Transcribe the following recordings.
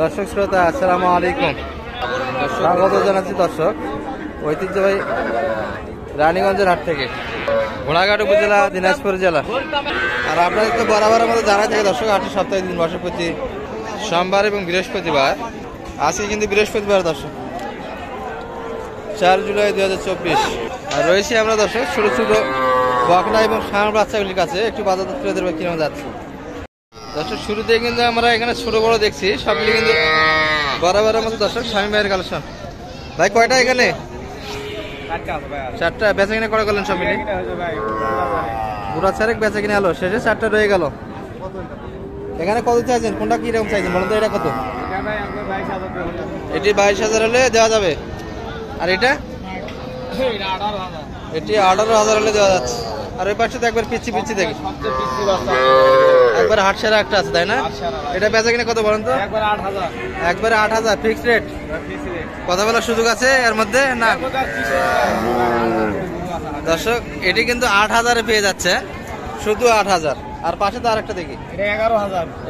দর্শক শ্রোতা আসসালামু আলাইকুম, স্বাগত জানাচ্ছি দর্শক ঐতিহ্যবাহী রানীগঞ্জের হাট থেকে, ঘোড়াঘাট উপজেলা, দিনাজপুর জেলা। আর আপনাদের তো বরাবরের মতো জানা থাকে দর্শক, হাটটি সপ্তাহে দিন বসে প্রতি সোমবার এবং বৃহস্পতিবার। আজকে কিন্তু বৃহস্পতিবার দর্শক, 4 জুলাই 2024। আর রয়েছি আমরা দর্শক ছোট ছোট বকনা এবং ষাঁড় বাচ্চাগুলির কাছে। একটু বাজার তুলে ধরবে কিরকম যাচ্ছে দর্শক। শুরুতে কিন্তু আমরা এখানে ছোট বড় দেখছি, সবগুলি কিন্তু বরাবরের মতো দর্শক স্বামী ভাইয়ের কালেকশন। ভাই কয়টা এখানে? 4টা। বেচা কিনে করে গেলেন সব মিলে? বুড়া চারেক বেচা কিনে এলো, শেষে 4টা রয়ে গেল। এখানে কত চাইছেন? কোনটা কিরকম চাইছেন বলুন তো? এটা কত? এটি 22,000 হলে দেওয়া যাবে। আর এটা? এটি 18,000 হলে দেওয়া যাচ্ছে। আর ওই পাশে তো একবার পিচ্ছি পিচ্ছি দেখি, একবার হাট সেরা একটা আছে তাই না? এটা বেচা কিনে কত বলেন তো? একবারে 8,000 ফিক্সড রেট। কথা বলার সুযোগ আছে এর মধ্যে না দর্শক? এটি কিন্তু 8,000-এ পেয়ে যাচ্ছে, শুধু 8,000। আর পাশে তো আরেকটা দেখি,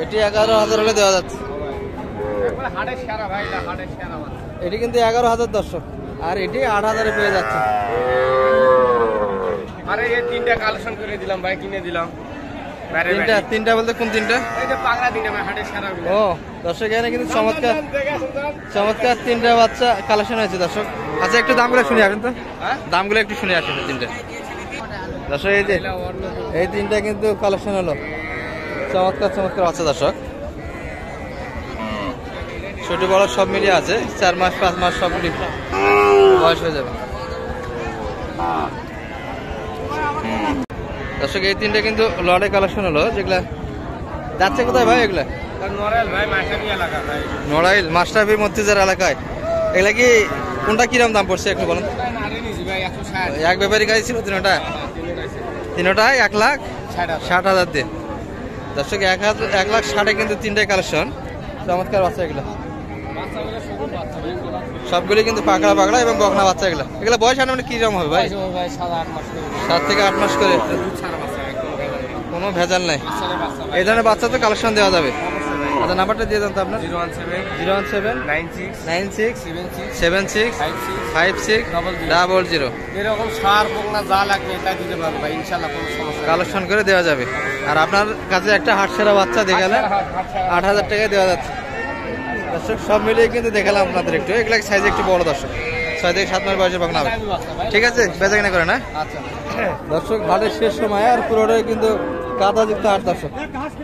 এটি 11,000 হলে দেওয়া যাচ্ছে। এটি কিন্তু 11,000 দর্শক, আর এটি 8,000-এ পেয়ে যাচ্ছে। আরে এই 3টা কালেকশন করে দিলাম ভাই, কিনে দিলাম। তিনটা বলতে কোন তিনটা? এই যে পাগলা 3টা ভাই, হাটের সারা। ও দর্শক, এখানে কিন্তু চমৎকার চমৎকার 3টা বাচ্চা কালেকশন হয়েছে দর্শক। আচ্ছা একটু দামগুলো শুনে আসেন তো, দামগুলো একটু শুনে আসেন। 3টা দর্শক, এই যে এই 3টা কিন্তু কালেকশন হলো, চমৎকার চমৎকার বাচ্চা দর্শক। ছোট বড় সব মিলিয়ে আছে, 4 মাস 5 মাস সবগুলি বয়স হয়ে যাবে দর্শক। এই 3টা কিন্তু লড়ে কালেকশন হলো, যেগুলা যাচ্ছে কোথায় ভাই? এগুলা নড়াইল মাস্টারবি মতিজার এলাকায়। এগুলা কি কোনটা কিরম দাম পড়ছে একটু বলুন? এক ব্যাপারী গাড়ি ছিল তিনটায় 1,60,000 দিয়ে দর্শক। 1,60,000 কিন্তু 3টাই কালেকশন, চমৎকার বাচ্চা এগুলো। সবগুলি কিন্তু পাকড়া পাকড়া এবং বকনা বাচ্চা। এগুলা বয়স মানে কিরকম হবে ভাই? 7 থেকে 8 মাস করে, কোনো ভেজাল নাই। এই ধরনের বাচ্চা তো কালেকশন দেওয়া যাবে। আচ্ছা নাম্বারটা দিয়ে দেন তো আপনার। 01796765600 এরকম সার বকনা যা লাগবে এটা দিতে পারবো ভাই, ইনশাআল্লাহ কোনো সমস্যা কালেকশন করে দেওয়া যাবে। আর আপনার কাছে একটা হাট সেরা বাচ্চা দেখালেন, 8,000 টাকায় দেওয়া যাচ্ছে দর্শক। সব মিলিয়ে কিন্তু দেখালাম আপনাদের একটু। এগুলা সাইজ একটু বড় দর্শক, 6 থেকে 7 মাস বয়সে বাগনা হবে। ঠিক আছে, বেচা কিনা করে না দর্শক। হাটের শেষ সময়, আর পুরোটাই কিন্তু কাদাযুক্ত হাট দর্শক।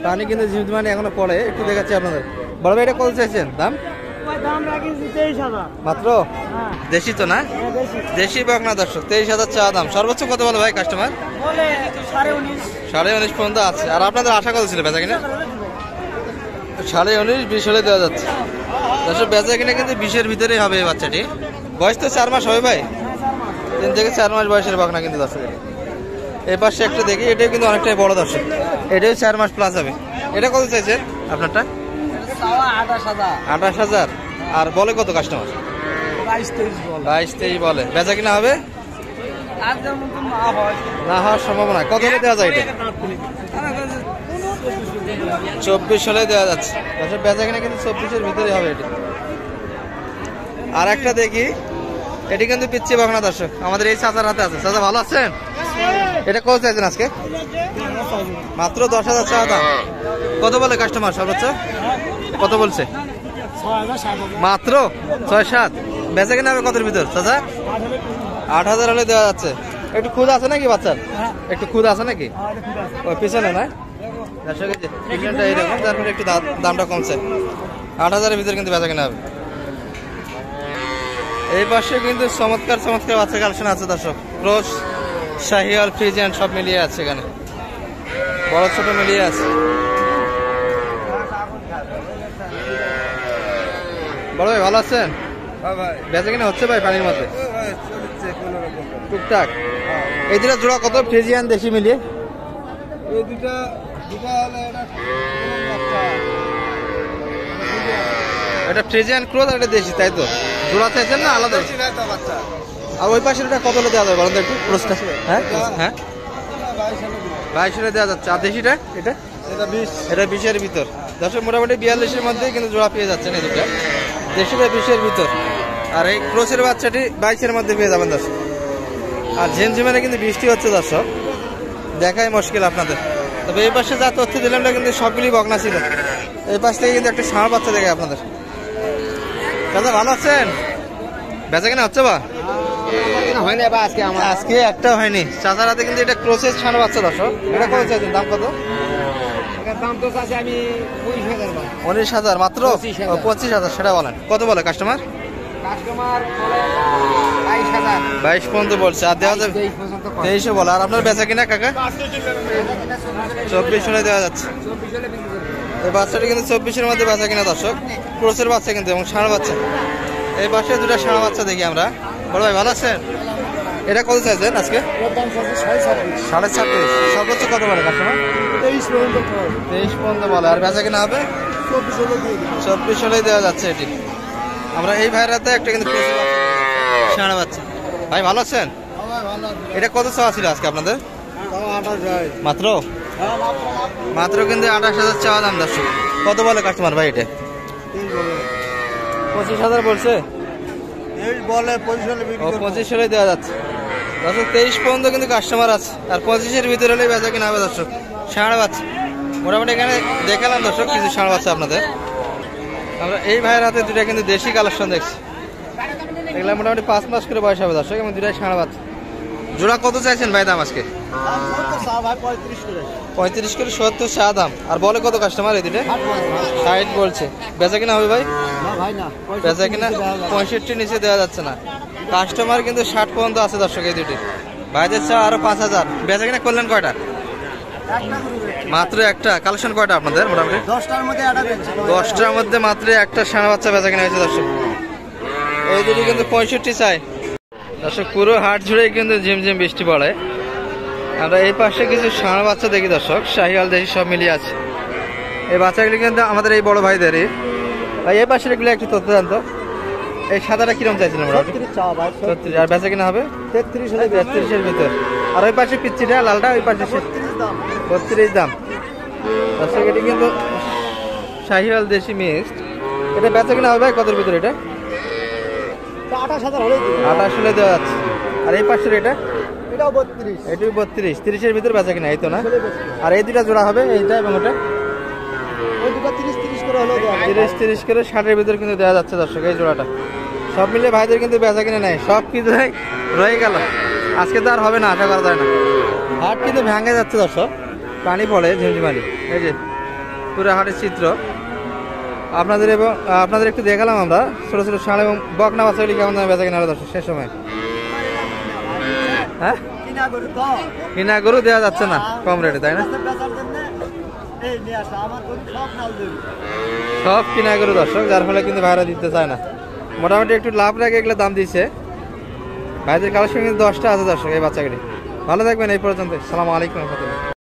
পানি কিন্তু জিমজমানি এখনো পড়ে। একটু দেখাচ্ছি আপনাদের। বড় ভাই এটা কত চাইছেন দাম? মাত্র? দেশি তো না? দেশি বকনা দর্শক, 23,000 চা দাম। সর্বোচ্চ কত বলে ভাই কাস্টমার? 19.5 পর্যন্ত আছে। আর আপনাদের আশা কত ছিল বেচা কিনা? 19.5 20 হলে দেওয়া যাচ্ছে দর্শক। বেচা কিনা কিন্তু 20-এর ভিতরেই হবে এই বাচ্চাটি। বয়স তো 4 মাস হবে ভাই, 3 থেকে 4 মাস বয়সের বকনা কিন্তু দর্শক। এই পাশে একটা দেখি, এটাও কিন্তু অনেকটাই বড় দর্শক। এটাও 4 মাস প্লাস হবে। এটা কত চাইছেন আপনারটা? 28,000। আর বলে কত কাস্টমার? 22-23 বলে। বেচা কিনা হবে? না হওয়ার সম্ভাবনা। কত হলে দেওয়া যায় এটা? 24 হলে দেওয়া যাচ্ছে দর্শক। বেচা কিনা কিন্তু 24-এর ভিতরে হবে এটি। আর একটা দেখি, এটি কিন্তু পিচ্ছি বকনা দর্শক, আমাদের এই চাচার হাতে আছে। চাচা ভালো আছেন? এটা কত চাইছেন আজকে? মাত্র 10,000 চা দাম। কত বলে কাস্টমার সর্বোচ্চ? কত বলছে? মাত্র 6-7। বেচা কিনা হবে কতের ভিতর চাচা? 8,000 হলে দেওয়া যাচ্ছে। একটু খুদ আছে নাকি বাচ্চার? একটু খুদ আছে নাকি ওই পিছনে? না দর্শক, এই যে পিছনটা এইরকম, তারপরে একটু দামটা কমছে। 8,000-এর ভিতরে কিন্তু বেচা কিনা হবে। এই পাশে কিন্তু চমৎকার চমৎকার বাচ্চা কালেকশন আছে দর্শক। ক্রস, শাহিওয়াল, ফ্রিজিয়ান সব মিলিয়ে আছে এখানে, বড় ছোট মিলিয়ে আছে। বড় ভাই ভালো আছেন? বেচা কিনা হচ্ছে ভাই পানির মধ্যে টুকটাক? এই দুটা জোড়া কত ফ্রিজিয়ান দেশি মিলিয়ে? এই দুটা এটা ফ্রিজিয়ান ক্রস আর এটা দেশি, তাই তো? জোড়া চাইছেন না আলাদা? আর ওই পাশের ওটা কত হলে দেওয়া যাবে বলেন তো একটু ক্রসটা? হ্যাঁ হ্যাঁ 22 হলে দেওয়া যাচ্ছে। আর দেশিটা? এটা 20-এর ভিতর। দর্শক মোটামুটি 42-এর মধ্যেই কিন্তু জোড়া পেয়ে যাচ্ছেন এই দুটো, দেশি বা 20-এর ভিতর। আর এই ক্রসের বাচ্চাটি 22-এর মধ্যে পেয়ে যাবেন দর্শক। আর ঝিমঝিমানে কিন্তু বৃষ্টি হচ্ছে দর্শক, দেখাই মুশকিল আপনাদের। তবে এই পাশে যা তথ্য দিলাম না কিন্তু সবগুলি বকনা ছিল। এই পাশ থেকে কিন্তু একটা ষাঁড় বাচ্চা দেখায় আপনাদের। দাদা ভালো আছেন? বেচা কেনা হচ্ছে বা? হয় না বা আজকে আমার আজকে একটা হয়নি। চাচার হাতে কিন্তু এটা ক্রসের ষাঁড় বাচ্চা দর্শক। এটা কত চাইছেন, দাম কত? দাম তো আছে আমি 20,000 19,000 মাত্র? 25,000 25,000 সেটা বলেন। কত বলে কাস্টমার? কাস্টমার 22,000 22 পর্যন্ত বলছে। আর দেওয়া যাবে 23 পর্যন্ত 23 বলে। আর আপনার বেচা কিনা কাকা? 24 হলে দেওয়া যাচ্ছে। 24 হলে বিক্রি করবে। এই বাচ্চাটি কিন্তু 24-এর মধ্যে বেচা কিনা দর্শক, ক্রসের বাচ্চা কিন্তু এবং ষাঁড় বাচ্চা। এই পাশে দুটো ষাঁড় বাচ্চা দেখি আমরা। বড় ভাই ভালো আছেন? এটা কত চাইছেন আজকে? এর দাম আছে 26,500 26.5। সর্বোচ্চ কত বলে কাস্টমার? 23 পর্যন্ত 23 পর্যন্ত বলে। আর বেচা কিনা হবে 24 হলে দিয়ে দিবে। 24 হলেই দেওয়া যাচ্ছে এটি। আমরা এই ভাইয়ের হাতে একটা কিন্তু ক্রসের বাচ্চা, ষাঁড় বাচ্চা। ভাই ভালো আছেন? ভালো এটা কত চাওয়া ছিল আজকে আপনাদের? তাও 28 যায়। মাত্র মাত্র কিন্তু 28,000 চাওয়া দাম দর্শক। কত বলে কাস্টমার ভাই এটা? 25,000 বলছে। এই বলে 25 হলে বিক্রি ও করবে। 25 হলে দেওয়া যাচ্ছে দর্শক। 23 পর্যন্ত কিন্তু কাস্টমার আছে। আর 25-এর ভিতরে হলেই বেচা কিনা হবে দর্শক। ষাঁড় বাচ্চা মোটামুটি এখানে দেখালাম দর্শক কিছু ষাঁড় বাচ্চা আপনাদের। আমরা এই ভাইয়ের হাতে দুটা কিন্তু দেশি কালেকশন দেখছি। এগুলো মোটামুটি 5 মাস করে বয়স হবে দর্শক, এবং দুটাই ষাঁড় বাচ্চা। জোড়া কত চাইছেন ভাই দাম আজকে? দাম কত চা ভাই 35 করে। 35 করে 70 চা দাম। আর বলে কত কাস্টমার এই দুটো? 60 বলছে। বেচা কিনা হবে ভাই? না ভাই না। বেচা কিনা 65 নিচে দেওয়া যাচ্ছে না। কাস্টমার কিন্তু 60 পর্যন্ত আছে দর্শক এই দুটি। ভাইদের চা আরো 5,000। বেচা কিনা করলেন কয়টা? মাত্র একটা। কালেকশন কয়টা আপনাদের মোটামুটি? 10টার মধ্যে একটা বেচছি। 10টার মধ্যে মাত্র একটা ষাঁড় বাচ্চা বেচা কিনা হয়েছে দর্শক। এই দুটি কিন্তু 65 চাই দর্শক। পুরো হাট জুড়ে কিন্তু ঝিমঝিম বৃষ্টি পড়ে। আমরা এই পাশে কিছু ষাঁড় বাচ্চা দেখি দর্শক, শাহিওয়াল দেশি সব মিলিয়ে আছে। এই বাচ্চাগুলি কিন্তু আমাদের এই বড় ভাইদেরই। ভাই এই পাশের এগুলো একটু তথ্য জানতো। এই সাদাটা কিরকম চাইছিলাম? 36 চা ভাই। 36। আর বেচা কিনা হবে 33 হলে 33-এর ভিতর। আর ওই পাশে পিচ্ছিটা লালটা, ওই পাশে 33 দাম। 32 দাম দর্শক। এটি কিন্তু শাহিওয়াল দেশি মিক্সড। এটা বেচা কিনা হবে কতর ভিতরে? এটা 28,000 হলে দিবে। 28 হলে দেওয়া যাচ্ছে। আর এই পাশের এটা? এটাও 32। এটি 32, 30-এর ভিতর বেচা কিনা, এই তো না? হলে বেচছি। আর এই দুটা জোড়া হবে, এইটা এবং ওটা ওই দুটো 30 করে হলো দেওয়া। 30 করে 60-এর ভিতর কিন্তু দেওয়া যাচ্ছে দর্শক এই জোড়াটা। সব মিলে ভাইদের কিন্তু বেচা কিনে নেয়, সব কিছু রয়ে গেল। আজকে তো আর হবে না, আশা করা যায় না। হাট কিন্তু ভেঙে যাচ্ছে দর্শক, পানি পড়ে ঝিমঝিমানি। এই যে পুরো হাটের চিত্র আপনাদের, এবং আপনাদের একটু দেখালাম আমরা ছোটো ছোটো ষাঁড় এবং বকনা বাচ্চাগুলি কেমন দামে বেচা কিনা হবে দর্শক শেষ সময়। হ্যাঁ, কিনা গরু তো কিনা গরু দেওয়া যাচ্ছে না কম রেটে, তাই না? বেচার জন্য এই নিয়ে আসা আমার গরু সব নাল দেবে। সব কিনা গরু দর্শক, যার ফলে কিন্তু ভাইরা দিতে চায় না। মোটামুটি একটু লাভ রাখে এগুলো দাম দিচ্ছে। ভাইদের কালেকশন কিন্তু 10টা আছে দর্শক এই বাচ্চাগুলি। ভালো থাকবেন এই পর্যন্ত। সালামু আলাইকুম রহমতুল্লাহ।